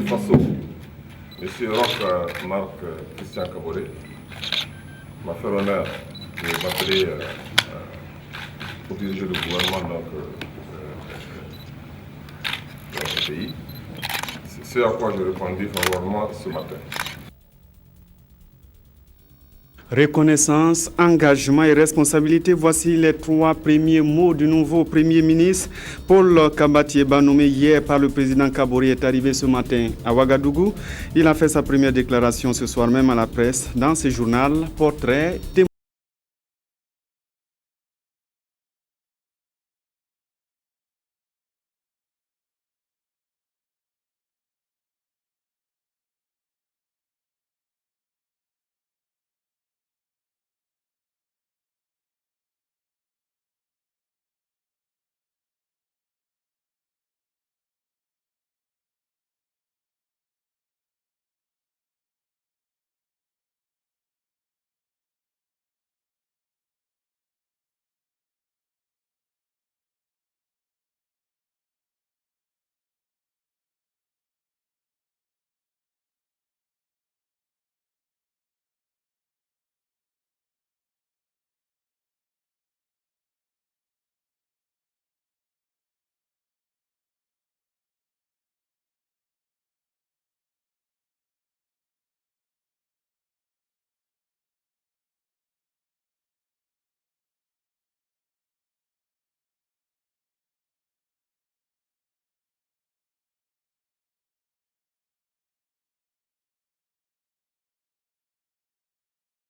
Faso, M. Roch Marc Christian Kaboré, m'a fait l'honneur de m'appeler pour diriger le gouvernement dans ce pays. C'est ce à quoi je répondis favorablement ce matin. Reconnaissance, engagement et responsabilité, voici les trois premiers mots du nouveau Premier ministre. Paul Kabatieba, nommé hier par le président Kaboré, est arrivé ce matin à Ouagadougou. Il a fait sa première déclaration ce soir même à la presse dans ce journal Portrait.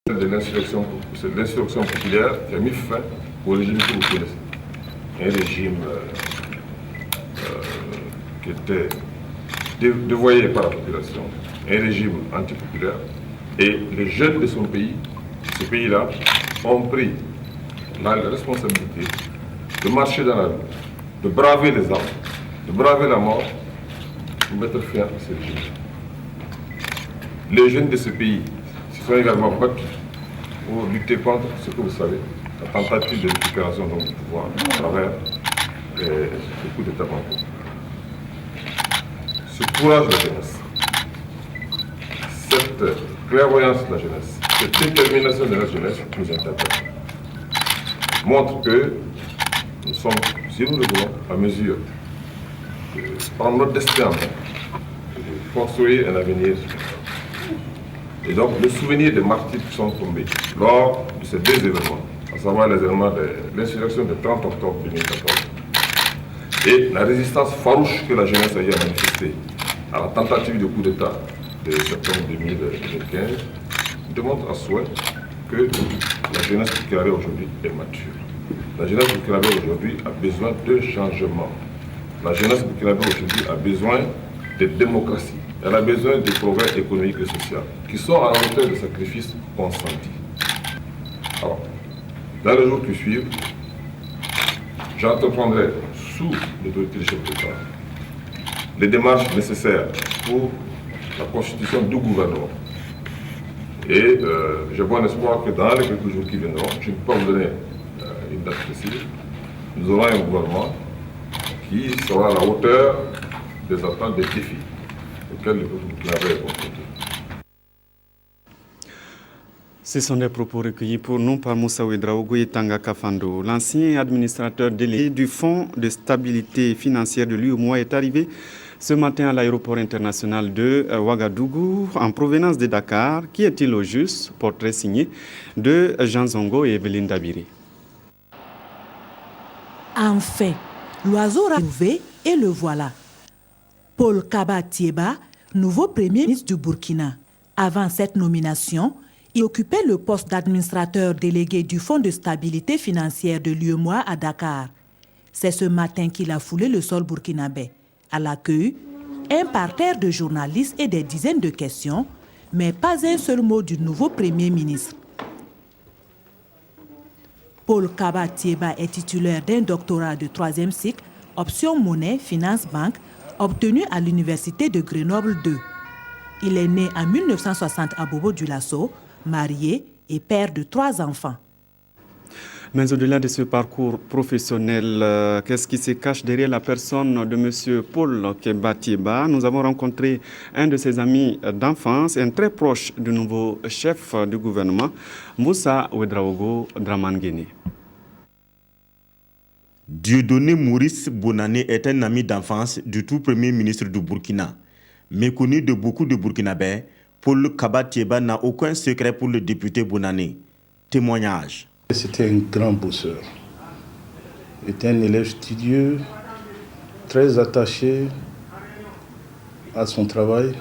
De l'insurrection populaire qui a mis fin au régime que vous connaissez. Un régime qui était dévoyé par la population, un régime antipopulaire. Et les jeunes de son pays, ce pays-là, ont pris la responsabilité de marcher dans la rue, de braver les armes, de braver la mort pour mettre fin à ce régime. Les jeunes de ce pays se sont également battus pour lutter contre ce que vous savez, la tentative de récupération du pouvoir à travers les coups d'État bancaire. Ce courage de la jeunesse, cette clairvoyance de la jeunesse, cette détermination de la jeunesse nous interpelle, montre que nous sommes, si nous le voulons, à mesure de prendre notre destin en main, de construire un avenir. Et donc, le souvenir des martyrs qui sont tombés lors de ces deux événements, à savoir les événements de l'insurrection du 30 octobre 2014 et la résistance farouche que la jeunesse a eu à manifester à la tentative de coup d'État de septembre 2015, démontre à souhait que la jeunesse burkinabé aujourd'hui est mature. La jeunesse burkinabé aujourd'hui a besoin de changement. La jeunesse burkinabé aujourd'hui a besoin de démocratie. Elle a besoin de progrès économiques et sociaux qui sont à la hauteur des sacrifices consentis. Alors, dans les jours qui suivent, j'entreprendrai sous l'autorité du chef d'État les démarches nécessaires pour la constitution du gouvernement. Et j'ai bon espoir que dans les quelques jours qui viendront, je ne peux pas vous donner une date précise, nous aurons un gouvernement qui sera à la hauteur des attentes, des défis auxquels le peuple burkinabé est confronté. Ce sont des propos recueillis pour nous par Moussa Ouedraogo et Tanga Kafando. L'ancien administrateur délégué du Fonds de stabilité financière de l'UEMOA est arrivé ce matin à l'aéroport international de Ouagadougou en provenance de Dakar. Qui est-il au juste? Portrait signé de Jean Zongo et Evelyne Dabiri. Enfin, l'oiseau a trouvé et le voilà. Paul Kabatieba, nouveau Premier ministre du Burkina. Avant cette nomination, il occupait le poste d'administrateur délégué du Fonds de stabilité financière de l'UEMOA à Dakar. C'est ce matin qu'il a foulé le sol burkinabé. À l'accueil, un parterre de journalistes et des dizaines de questions, mais pas un seul mot du nouveau Premier ministre. Paul Kabatieba est titulaire d'un doctorat de 3e cycle, option monnaie, finance banque, obtenu à l'université de Grenoble 2. Il est né en 1960 à Bobo-Dioulasso, marié et père de 3 enfants. Mais au-delà de ce parcours professionnel, qu'est-ce qui se cache derrière la personne de M. Paul Keba Tieba? Nous avons rencontré un de ses amis d'enfance, un très proche du nouveau chef du gouvernement, Moussa Ouedraogo Dramane. Dieudonné Maurice Bonane est un ami d'enfance du tout premier ministre du Burkina. Méconnu de beaucoup de Burkinabés, Paul Keba Tieba n'a aucun secret pour le député Bonane. Témoignage. C'était un grand bosseur. Il était un élève studieux, très attaché à son travail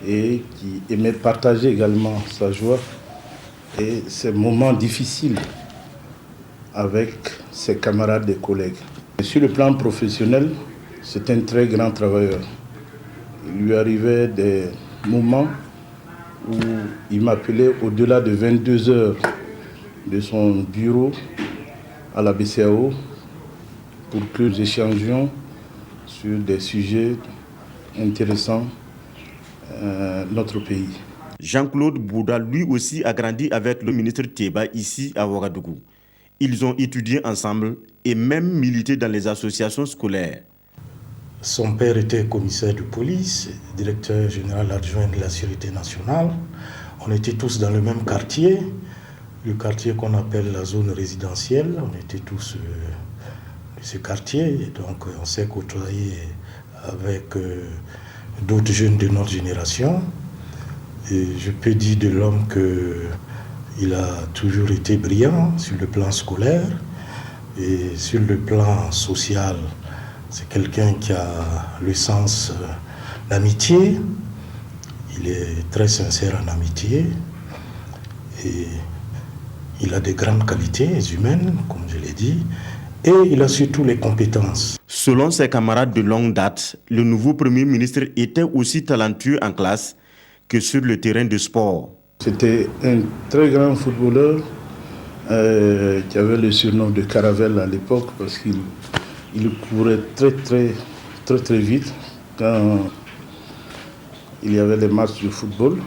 et qui aimait partager également sa joie et ses moments difficiles avec ses camarades et collègues. Et sur le plan professionnel, c'est un très grand travailleur. Il lui arrivait des moments où il m'appelait au-delà de 22 heures de son bureau à la BCAO pour que nous échangions sur des sujets intéressants notre pays. Jean-Claude Bouda, lui aussi, a grandi avec le ministre Tieba ici à Ouagadougou. Ils ont étudié ensemble et même milité dans les associations scolaires. Son père était commissaire de police, directeur général adjoint de la Sûreté nationale. On était tous dans le même quartier, le quartier qu'on appelle la zone résidentielle. On était tous de ce quartier, et donc on s'est côtoyé avec d'autres jeunes de notre génération. Et je peux dire de l'homme qu'il a toujours été brillant sur le plan scolaire et sur le plan social. C'est quelqu'un qui a le sens d'amitié. Il est très sincère en amitié et il a de grandes qualités humaines, comme je l'ai dit, et il a surtout les compétences. Selon ses camarades de longue date, le nouveau Premier ministre était aussi talentueux en classe que sur le terrain de sport. C'était un très grand footballeur qui avait le surnom de Caravelle à l'époque parce qu'il courait très vite quand il y avait les matchs de football.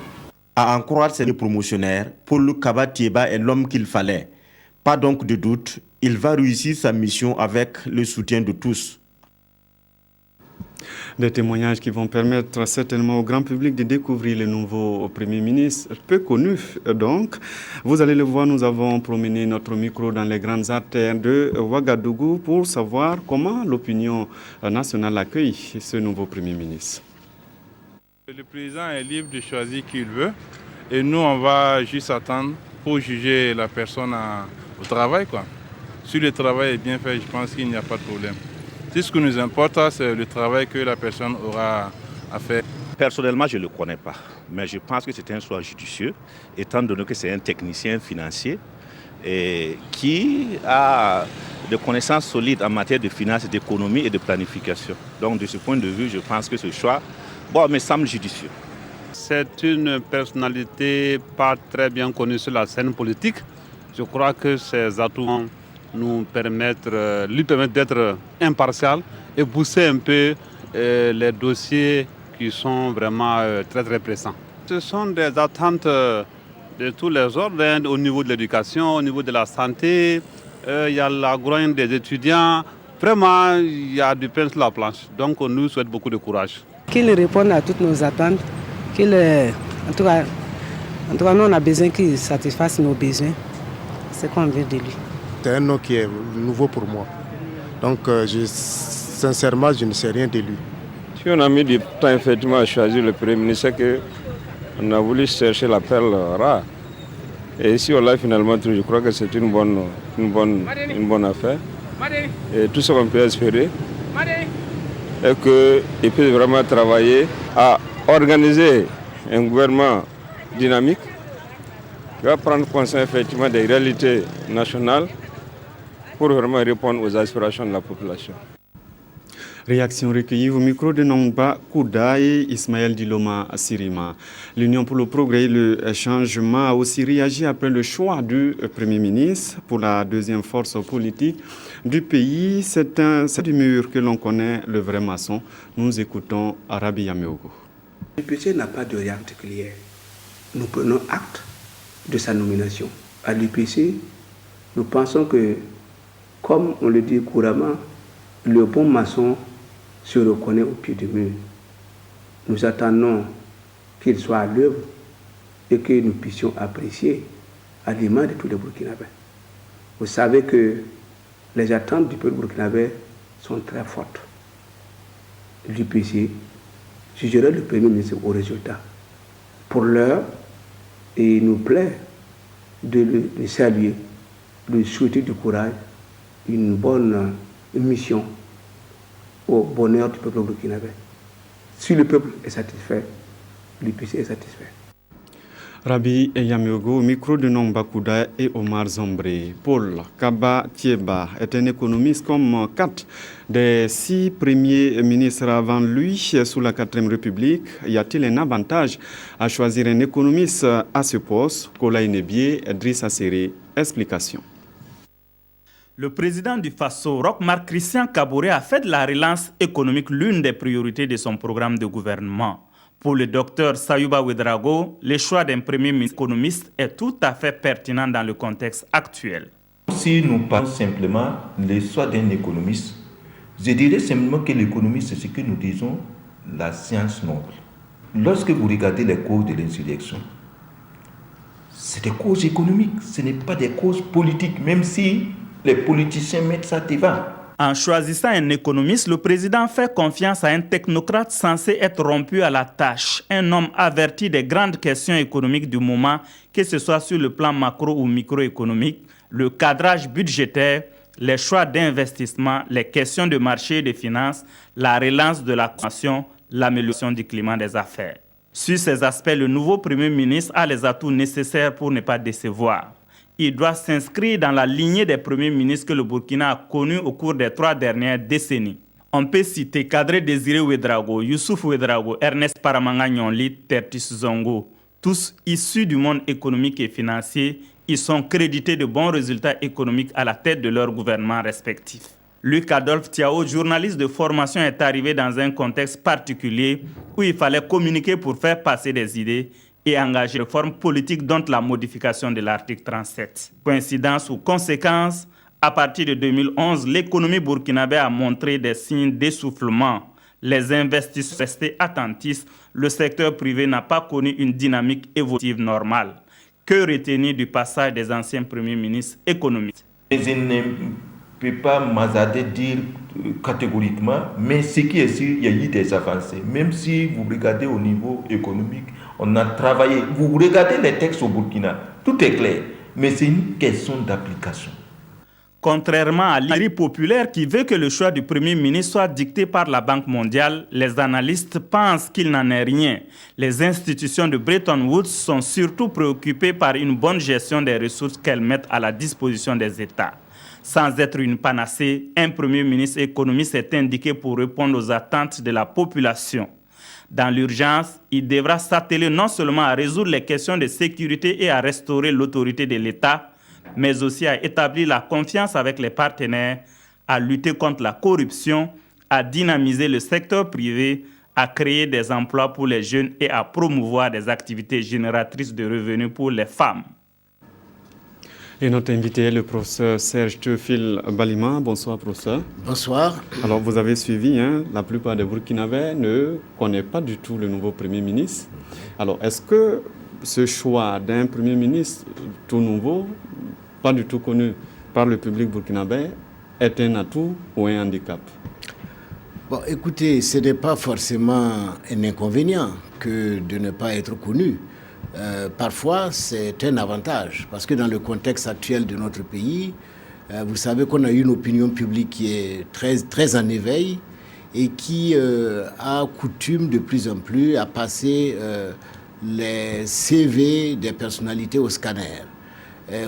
À en croire ses promotionnaires, Paul Keba Tieba est l'homme qu'il fallait. Pas donc de doute, il va réussir sa mission avec le soutien de tous. Des témoignages qui vont permettre certainement au grand public de découvrir le nouveau Premier ministre, peu connu donc. Vous allez le voir, nous avons promené notre micro dans les grandes artères de Ouagadougou pour savoir comment l'opinion nationale accueille ce nouveau Premier ministre. Le président est libre de choisir qui il veut et nous on va juste attendre pour juger la personne au travail, quoi. Si le travail est bien fait, je pense qu'il n'y a pas de problème. Ce qui nous importe, c'est le travail que la personne aura à faire. Personnellement, je ne le connais pas, mais je pense que c'est un choix judicieux, étant donné que c'est un technicien financier et qui a des connaissances solides en matière de finances, d'économie et de planification. Donc de ce point de vue, je pense que ce choix me semble judicieux. C'est une personnalité pas très bien connue sur la scène politique. Je crois que ses atouts lui permettent d'être impartial et pousser un peu les dossiers qui sont vraiment très pressants. Ce sont des attentes de tous les ordres, au niveau de l'éducation, au niveau de la santé. Il y a la grogne des étudiants. Vraiment, il y a du pain sur la planche. Donc on nous souhaite beaucoup de courage. Qu'il réponde à toutes nos attentes. En tout cas, nous on a besoin qu'il satisfasse nos besoins. C'est qu'on veut de lui. C'est un nom qui est nouveau pour moi. Donc, sincèrement, je ne sais rien de lui. Si on a mis du temps effectivement à choisir le Premier ministre, c'est qu'on a voulu chercher la perle rare. Et si on l'a finalement trouvé, je crois que c'est une bonne affaire. Et tout ce qu'on peut espérer est qu'il peut vraiment travailler à organiser un gouvernement dynamique qui va prendre conscience effectivement des réalités nationales pour vraiment répondre aux aspirations de la population. Réaction recueillie au micro de Nongba Kouda et Ismaël Diloma Sirima. L'Union pour le progrès et le changement a aussi réagi après le choix du Premier ministre pour la deuxième force politique du pays. C'est du mur que l'on connaît le vrai maçon. Nous écoutons Arabi Yameogo. Le PC n'a pas de réaction particulière. Nous prenons acte de sa nomination. À l'UPC, Nous pensons que, comme on le dit couramment, le bon maçon se reconnaît au pied du mur. Nous attendons qu'il soit à l'œuvre et que nous puissions apprécier à l'image de tous les Burkinabés. Vous savez que les attentes du peuple burkinabé sont très fortes. L'UPC jugera le Premier ministre au résultat. Pour l'heure, il nous plaît de le saluer, de lui souhaiter du courage, une bonne mission au bonheur du peuple burkinabé. Si le peuple est satisfait, l'UPC est satisfait. Rabi Yamiogo, micro de Nomba Kouda et Omar Zombre. Paul Kaba Tieba est un économiste comme 4 des 6 premiers ministres avant lui sous la 4e République. Y a-t-il un avantage à choisir un économiste à ce poste? Kola Inebie, Driss Serré, explication. Le président du Faso, Roch-Marc Christian Kaboré, a fait de la relance économique l'une des priorités de son programme de gouvernement. Pour le docteur Sayouba Ouedraogo, le choix d'un premier ministre économiste est tout à fait pertinent dans le contexte actuel. Si nous parlons simplement le choix d'un économiste, je dirais simplement que l'économie, c'est ce que nous disons la science noble. Lorsque vous regardez les causes de l'insurrection, c'est des causes économiques, ce n'est pas des causes politiques, même si les politiciens mettent ça devant. En choisissant un économiste, le président fait confiance à un technocrate censé être rompu à la tâche, un homme averti des grandes questions économiques du moment, que ce soit sur le plan macro ou microéconomique, le cadrage budgétaire, les choix d'investissement, les questions de marché et de finances, la relance de la consommation, l'amélioration du climat des affaires. Sur ces aspects, le nouveau Premier ministre a les atouts nécessaires pour ne pas décevoir. Il doit s'inscrire dans la lignée des premiers ministres que le Burkina a connus au cours des 3 dernières décennies. On peut citer Kadri Désiré Ouedraogo, Youssouf Ouedraogo, Ernest Paramanga Nyonli, Tertis Zongo. Tous issus du monde économique et financier, ils sont crédités de bons résultats économiques à la tête de leurs gouvernements respectifs. Luc Adolphe Tiao, journaliste de formation, est arrivé dans un contexte particulier où il fallait communiquer pour faire passer des idées et engager des réformes politiques dont la modification de l'article 37. Coïncidence ou conséquence, à partir de 2011, l'économie burkinabé a montré des signes d'essoufflement. Les investisseurs restés attentifs, le secteur privé n'a pas connu une dynamique évolutive normale. Que retenir du passage des anciens premiers ministres économiques? Je ne peux pas m'hasarder dire catégoriquement, mais ce qui est sûr, il y a eu des avancées. Même si vous regardez au niveau économique, on a travaillé. Vous regardez les textes au Burkina, tout est clair, mais c'est une question d'application. Contrairement à l'idée populaire qui veut que le choix du Premier ministre soit dicté par la Banque mondiale, les analystes pensent qu'il n'en est rien. Les institutions de Bretton Woods sont surtout préoccupées par une bonne gestion des ressources qu'elles mettent à la disposition des États. Sans être une panacée, un Premier ministre économiste est indiqué pour répondre aux attentes de la population. Dans l'urgence, il devra s'atteler non seulement à résoudre les questions de sécurité et à restaurer l'autorité de l'État, mais aussi à établir la confiance avec les partenaires, à lutter contre la corruption, à dynamiser le secteur privé, à créer des emplois pour les jeunes et à promouvoir des activités génératrices de revenus pour les femmes. Et notre invité est le professeur Serge Théophile Balima. Bonsoir, professeur. Bonsoir. Alors, vous avez suivi, la plupart des Burkinabés ne connaissent pas du tout le nouveau Premier ministre. Alors, est-ce que ce choix d'un Premier ministre tout nouveau, pas du tout connu par le public burkinabé, est un atout ou un handicap? Bon, écoutez, ce n'est pas forcément un inconvénient que de ne pas être connu. Parfois, c'est un avantage, parce que dans le contexte actuel de notre pays, vous savez qu'on a une opinion publique qui est très en éveil et qui a coutume de plus en plus à passer les CV des personnalités au scanner.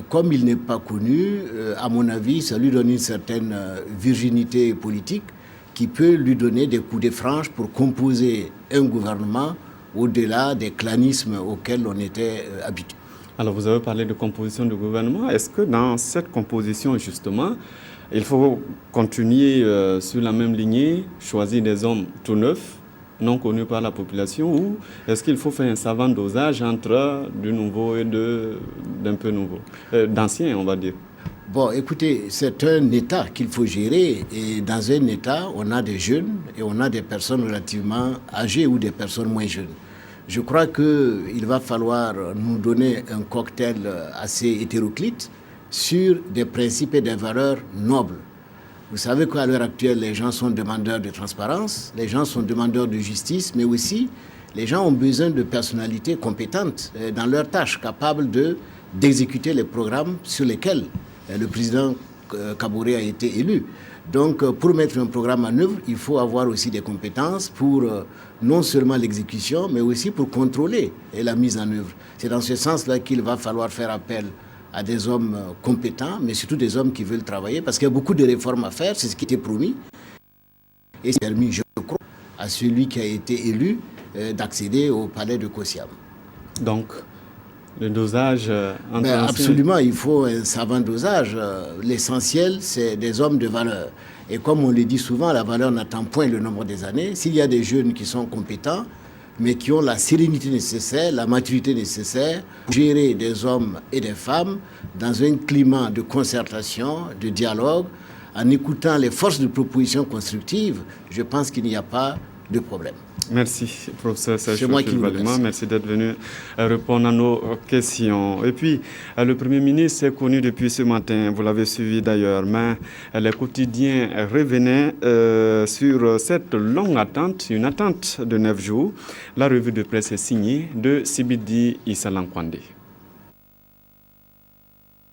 Comme il n'est pas connu, à mon avis, ça lui donne une certaine virginité politique qui peut lui donner des coups de franche pour composer un gouvernement au-delà des clanismes auxquels on était habitué. Alors, vous avez parlé de composition du gouvernement. Est-ce que dans cette composition, justement, il faut continuer sur la même lignée, choisir des hommes tout neufs, non connus par la population, ou est-ce qu'il faut faire un savant dosage entre du nouveau et d'un peu nouveau, d'ancien, on va dire? Bon, écoutez, c'est un État qu'il faut gérer et dans un État, on a des jeunes et on a des personnes relativement âgées ou des personnes moins jeunes. Je crois qu'il va falloir nous donner un cocktail assez hétéroclite sur des principes et des valeurs nobles. Vous savez qu'à l'heure actuelle, les gens sont demandeurs de transparence, les gens sont demandeurs de justice, mais aussi les gens ont besoin de personnalités compétentes dans leurs tâches, capables d'exécuter les programmes sur lesquels le président Kaboré a été élu. Donc, pour mettre un programme en œuvre, il faut avoir aussi des compétences pour non seulement l'exécution, mais aussi pour contrôler la mise en œuvre. C'est dans ce sens-là qu'il va falloir faire appel à des hommes compétents, mais surtout des hommes qui veulent travailler, parce qu'il y a beaucoup de réformes à faire, c'est ce qui était promis. Et c'est permis, je crois, à celui qui a été élu d'accéder au palais de Kosiam. Donc, le dosage absolument, il faut un savant dosage. L'essentiel, c'est des hommes de valeur. Et comme on le dit souvent, la valeur n'attend point le nombre des années. S'il y a des jeunes qui sont compétents, mais qui ont la sérénité nécessaire, la maturité nécessaire pour gérer des hommes et des femmes dans un climat de concertation, de dialogue, en écoutant les forces de proposition constructives, je pense qu'il n'y a pas de problème. Merci, professeur Serge Valima. Merci d'être venu répondre à nos questions. Et puis, le Premier ministre est connu depuis ce matin, vous l'avez suivi d'ailleurs, mais les quotidiens revenaient sur cette longue attente, une attente de 9 jours. La revue de presse est signée de Sibidi Issa Lankwande.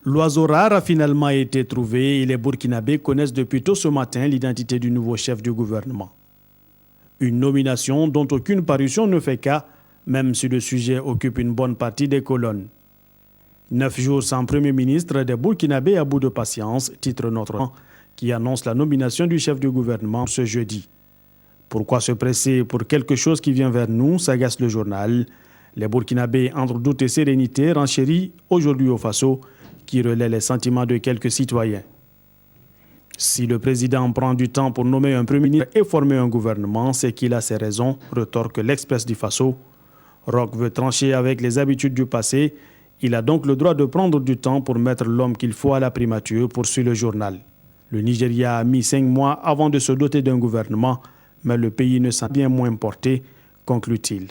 L'oiseau rare a finalement été trouvé et les Burkinabés connaissent depuis tôt ce matin l'identité du nouveau chef du gouvernement. Une nomination dont aucune parution ne fait cas, même si le sujet occupe une bonne partie des colonnes. 9 jours sans Premier ministre, des Burkinabés à bout de patience, titre notre an, qui annonce la nomination du chef du gouvernement ce jeudi. Pourquoi se presser pour quelque chose qui vient vers nous, s'agace le journal. Les Burkinabés, entre doute et sérénité, renchérit aujourd'hui au Faso, qui relaie les sentiments de quelques citoyens. Si le président prend du temps pour nommer un premier ministre et former un gouvernement, c'est qu'il a ses raisons, retorque l'Express du Faso. Roch veut trancher avec les habitudes du passé. Il a donc le droit de prendre du temps pour mettre l'homme qu'il faut à la primature, poursuit le journal. Le Nigeria a mis 5 mois avant de se doter d'un gouvernement, mais le pays ne s'en bien moins porté, conclut-il.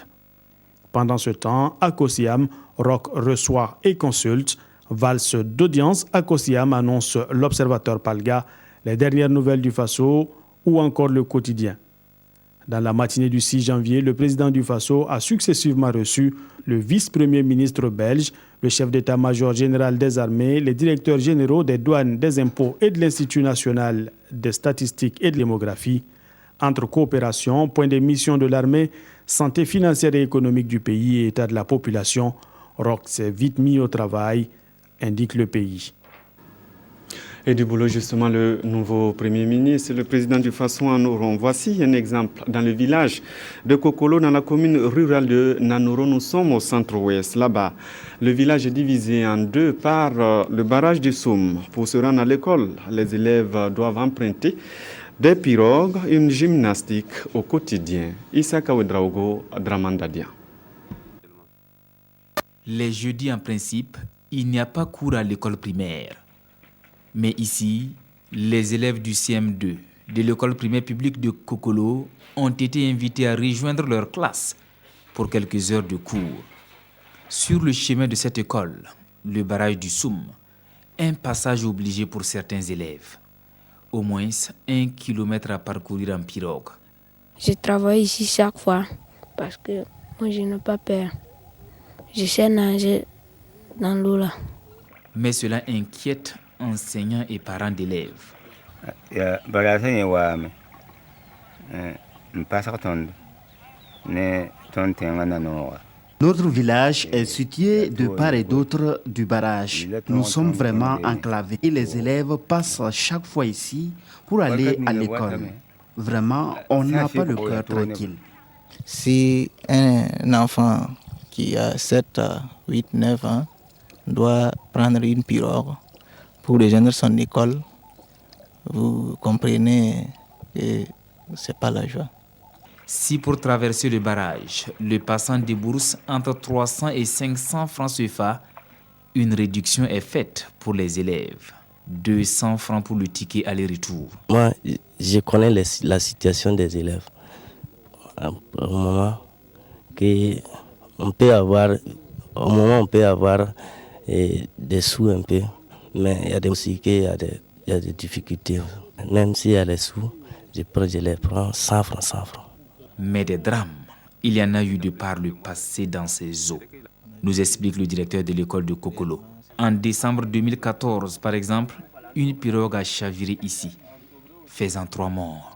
Pendant ce temps, à Kosiam, Roch reçoit et consulte. Valse d'audience à Kosiam, annonce l'observateur Palga, les dernières nouvelles du Faso ou encore le quotidien. Dans la matinée du 6 janvier, le président du Faso a successivement reçu le vice-premier ministre belge, le chef d'état-major général des armées, les directeurs généraux des douanes, des impôts et de l'Institut national des statistiques et de démographie. Entre coopération, point des missions de l'armée, santé financière et économique du pays et état de la population, Roch s'est vite mis au travail, indique le pays. Et du boulot, justement, le nouveau Premier ministre, le président du Faso en Oron. Voici un exemple. Dans le village de Kokolo, dans la commune rurale de Nanoro, nous sommes au centre-ouest. Là-bas, le village est divisé en deux par le barrage du Soum. Pour se rendre à l'école, les élèves doivent emprunter des pirogues, une gymnastique au quotidien. Issa Kawedraogo, Dramandadia. Les jeudis, en principe, il n'y a pas cours à l'école primaire. Mais ici, les élèves du CM2 de l'école primaire publique de Kokolo ont été invités à rejoindre leur classe pour quelques heures de cours. Sur le chemin de cette école, le barrage du Soum, un passage obligé pour certains élèves. Au moins 1 kilomètre à parcourir en pirogue. Je travaille ici chaque fois parce que moi je n'ai pas peur. Je sais nager dans l'eau là. Mais cela inquiète enseignants et parents d'élèves. Notre village est situé de part et d'autre du barrage. Nous sommes vraiment enclavés et les élèves passent chaque fois ici pour aller à l'école. Vraiment, on n'a pas le cœur tranquille. Si un enfant qui a 7, 8, 9 ans doit prendre une pirogue pour rejoindre son école, vous comprenez que ce n'est pas la joie. Si pour traverser le barrage, le passant débourse entre 300 et 500 francs CFA, une réduction est faite pour les élèves. 200 francs pour le ticket aller-retour. Moi, je connais la situation des élèves. Au moment on peut avoir des sous un peu, mais il y a aussi qu'il y a des difficultés. Même s'il y a les sous, je les prends 100 francs. Mais des drames, il y en a eu de par le passé dans ces eaux, nous explique le directeur de l'école de Kokolo. En décembre 2014, par exemple, une pirogue a chaviré ici, faisant 3 morts.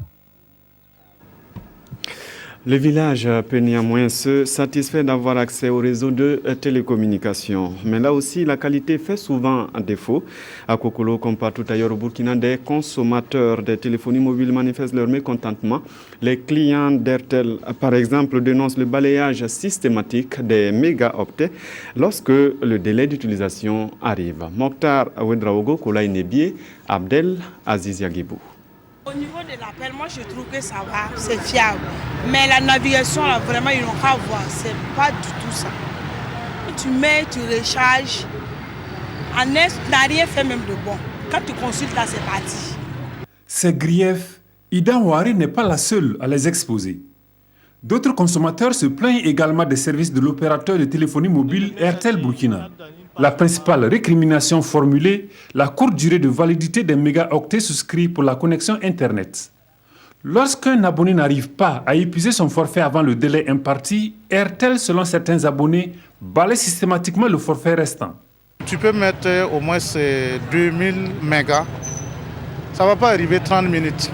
Le village peut néanmoins se satisfaire d'avoir accès au réseau de télécommunications. Mais là aussi, la qualité fait souvent défaut. À Kokolo, comme partout ailleurs au Burkina, des consommateurs de téléphonie mobile manifestent leur mécontentement. Les clients d'Airtel, par exemple, dénoncent le balayage systématique des mégaoctets lorsque le délai d'utilisation arrive. Mokhtar Ouedraogo, Koulaï Nebié, Abdel Aziz Yaguibou. Au niveau de l'appel, moi je trouve que ça va, c'est fiable. Mais la navigation, là, vraiment, ils n'ont qu'à voir. C'est pas du tout ça. Tu mets, tu recharges. En est, tu n'as rien fait même de bon. Quand tu consultes, là, c'est parti. Ces griefs, Ida Ouari n'est pas la seule à les exposer. D'autres consommateurs se plaignent également des services de l'opérateur de téléphonie mobile Airtel Burkina. La principale récrimination formulée, la courte durée de validité des mégaoctets souscrits pour la connexion Internet. Lorsqu'un abonné n'arrive pas à épuiser son forfait avant le délai imparti, Airtel, selon certains abonnés, balaye systématiquement le forfait restant. Tu peux mettre au moins 2000 mégas. Ça ne va pas arriver 30 minutes.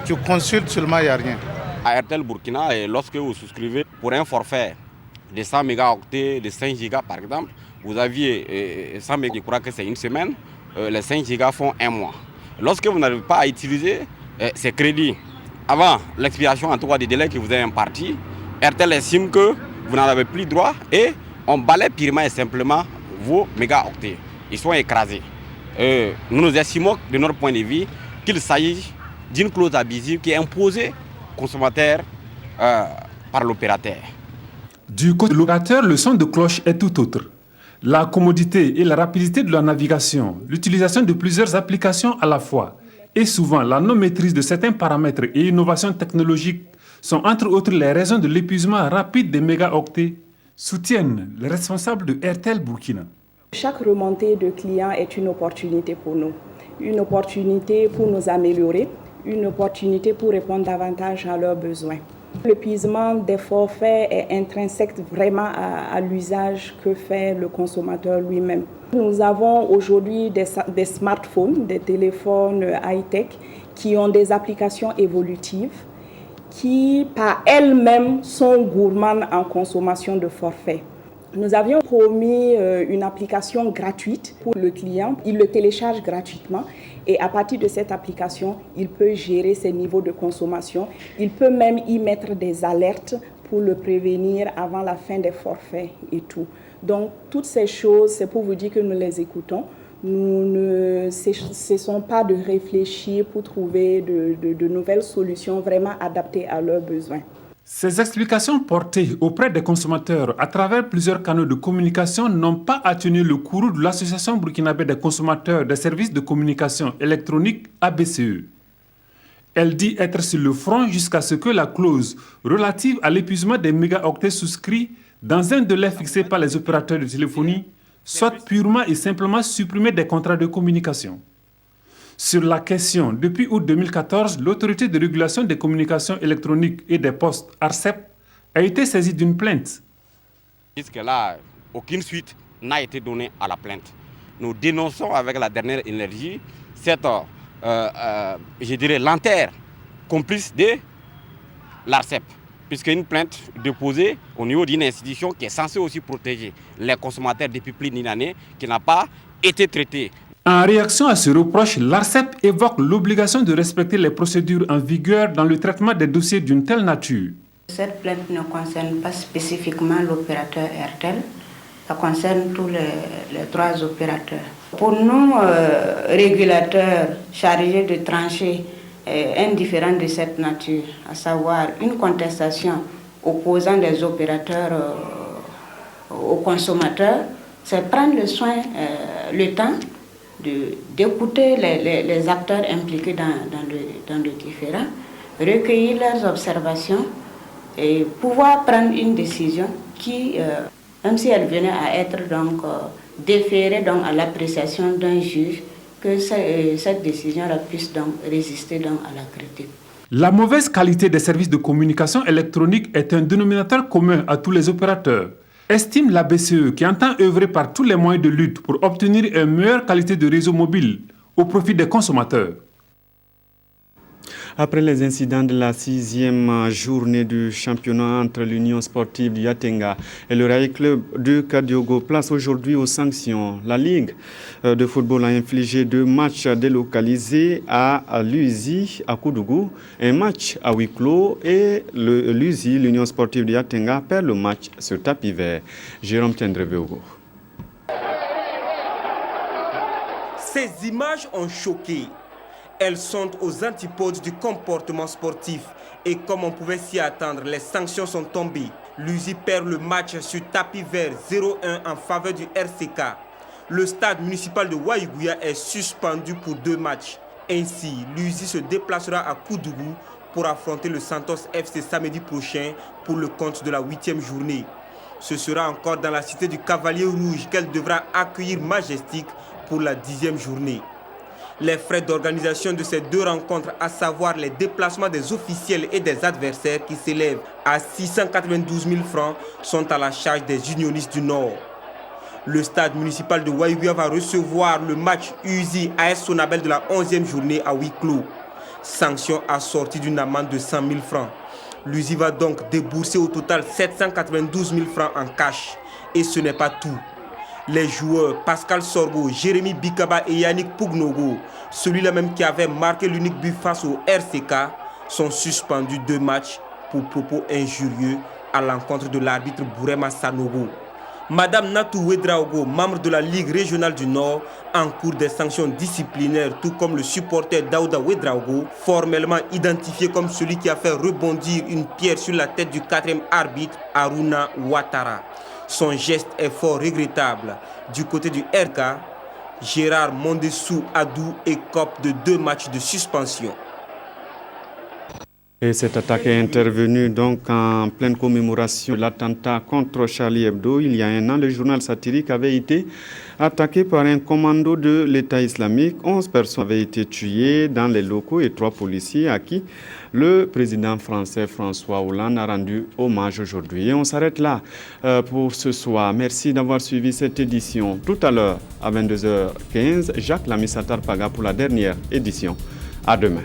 Tu consultes seulement, il n'y a rien. À Airtel Burkina, lorsque vous souscrivez pour un forfait de 100 mégaoctets, de 5 gigas par exemple, vous aviez 100 mégas, je crois que c'est une semaine, les 5 gigas font un mois. Lorsque vous n'arrivez pas à utiliser ces crédits avant l'expiration en tout cas des délais que vous avez impartis, Airtel estime que vous n'en avez plus droit et on balaie purement et simplement vos mégaoctets. Ils sont écrasés. Nous estimons de notre point de vue qu'il s'agit d'une clause abusive qui est imposée aux consommateurs par l'opérateur. Du côté de l'opérateur, le son de cloche est tout autre. La commodité et la rapidité de la navigation, l'utilisation de plusieurs applications à la fois et souvent la non-maîtrise de certains paramètres et innovations technologiques sont entre autres les raisons de l'épuisement rapide des mégaoctets, soutiennent les responsables de Airtel Burkina. Chaque remontée de clients est une opportunité pour nous, une opportunité pour nous améliorer, une opportunité pour répondre davantage à leurs besoins. L'épuisement des forfaits est intrinsèque vraiment à l'usage que fait le consommateur lui-même. Nous avons aujourd'hui des smartphones, des téléphones high-tech qui ont des applications évolutives qui par elles-mêmes sont gourmandes en consommation de forfaits. Nous avions promis une application gratuite pour le client. Il le télécharge gratuitement et à partir de cette application, il peut gérer ses niveaux de consommation. Il peut même y mettre des alertes pour le prévenir avant la fin des forfaits et tout. Donc, toutes ces choses, c'est pour vous dire que nous les écoutons. Nous ne cessons pas de réfléchir pour trouver de nouvelles solutions vraiment adaptées à leurs besoins. Ces explications portées auprès des consommateurs à travers plusieurs canaux de communication n'ont pas atténué le courroux de l'Association burkinabé des consommateurs des services de communication électronique ABCE. Elle dit être sur le front jusqu'à ce que la clause relative à l'épuisement des mégaoctets souscrits dans un délai fixé par les opérateurs de téléphonie soit purement et simplement supprimée des contrats de communication. Sur la question, depuis août 2014, l'autorité de régulation des communications électroniques et des postes, ARCEP, a été saisie d'une plainte. Jusque-là, aucune suite n'a été donnée à la plainte. Nous dénonçons avec la dernière énergie cette, lenteur complice de l'ARCEP, puisqu'une plainte déposée au niveau d'une institution qui est censée aussi protéger les consommateurs depuis plus d'une année, qui n'a pas été traitée. En réaction à ce reproche, l'ARCEP évoque l'obligation de respecter les procédures en vigueur dans le traitement des dossiers d'une telle nature. Cette plainte ne concerne pas spécifiquement l'opérateur Airtel, ça concerne tous les 3 opérateurs. Pour nous, régulateurs chargés de trancher un différend de cette nature, à savoir une contestation opposant des opérateurs aux consommateurs, c'est prendre le temps d'écouter les acteurs impliqués dans le différend, recueillir leurs observations et pouvoir prendre une décision qui, même si elle venait à être donc, déférée donc, à l'appréciation d'un juge, que cette décision puisse donc résister donc, à la critique. La mauvaise qualité des services de communication électronique est un dénominateur commun à tous les opérateurs, estime la BCE qui entend œuvrer par tous les moyens de lutte pour obtenir une meilleure qualité de réseau mobile au profit des consommateurs. Après les incidents de la 6e journée du championnat entre l'Union sportive du Yatenga et le Rail Club de Kadiogo, place aujourd'hui aux sanctions. La Ligue de football a infligé 2 matchs délocalisés à l'USI à Koudougou, un match à huis clos et l'USI, l'Union sportive du Yatenga, perd le match sur tapis vert. Jérôme Tendrebeogo. Ces images ont choqué. Elles sont aux antipodes du comportement sportif et comme on pouvait s'y attendre, les sanctions sont tombées. L'USI perd le match sur tapis vert 0-1 en faveur du RCK. Le stade municipal de Waïgouya est suspendu pour 2 matchs. Ainsi, l'USI se déplacera à Koudougou pour affronter le Santos FC samedi prochain pour le compte de la 8e journée. Ce sera encore dans la cité du Cavalier Rouge qu'elle devra accueillir Majestic pour la 10e journée. Les frais d'organisation de ces 2 rencontres, à savoir les déplacements des officiels et des adversaires qui s'élèvent à 692 000 francs, sont à la charge des unionistes du Nord. Le stade municipal de Waïgouya va recevoir le match USI AS Sonabel de la 11e journée à huis clos. Sanction assortie d'une amende de 100 000 francs. L'USI va donc débourser au total 792 000 francs en cash. Et ce n'est pas tout. Les joueurs Pascal Sorgo, Jérémy Bikaba et Yannick Pougnogo, celui-là même qui avait marqué l'unique but face au RCK, sont suspendus 2 matchs pour propos injurieux à l'encontre de l'arbitre Bourema Sanogo. Madame Natou Ouedraogo, membre de la Ligue régionale du Nord, encourt des sanctions disciplinaires, tout comme le supporter Daouda Ouedraogo, formellement identifié comme celui qui a fait rebondir une pierre sur la tête du 4e arbitre, Aruna Ouattara. Son geste est fort regrettable. Du côté du RK, Gérard Mondessou Adou écope de 2 matchs de suspension. Et cette attaque est intervenue donc en pleine commémoration de l'attentat contre Charlie Hebdo. Il y a 1 an, le journal satirique avait été attaqué par un commando de l'État islamique. 11 personnes avaient été tuées dans les locaux et 3 policiers à qui le président français François Hollande a rendu hommage aujourd'hui. Et on s'arrête là pour ce soir. Merci d'avoir suivi cette édition. Tout à l'heure, à 22h15, Jacques Lamissatar Paga pour la dernière édition. À demain.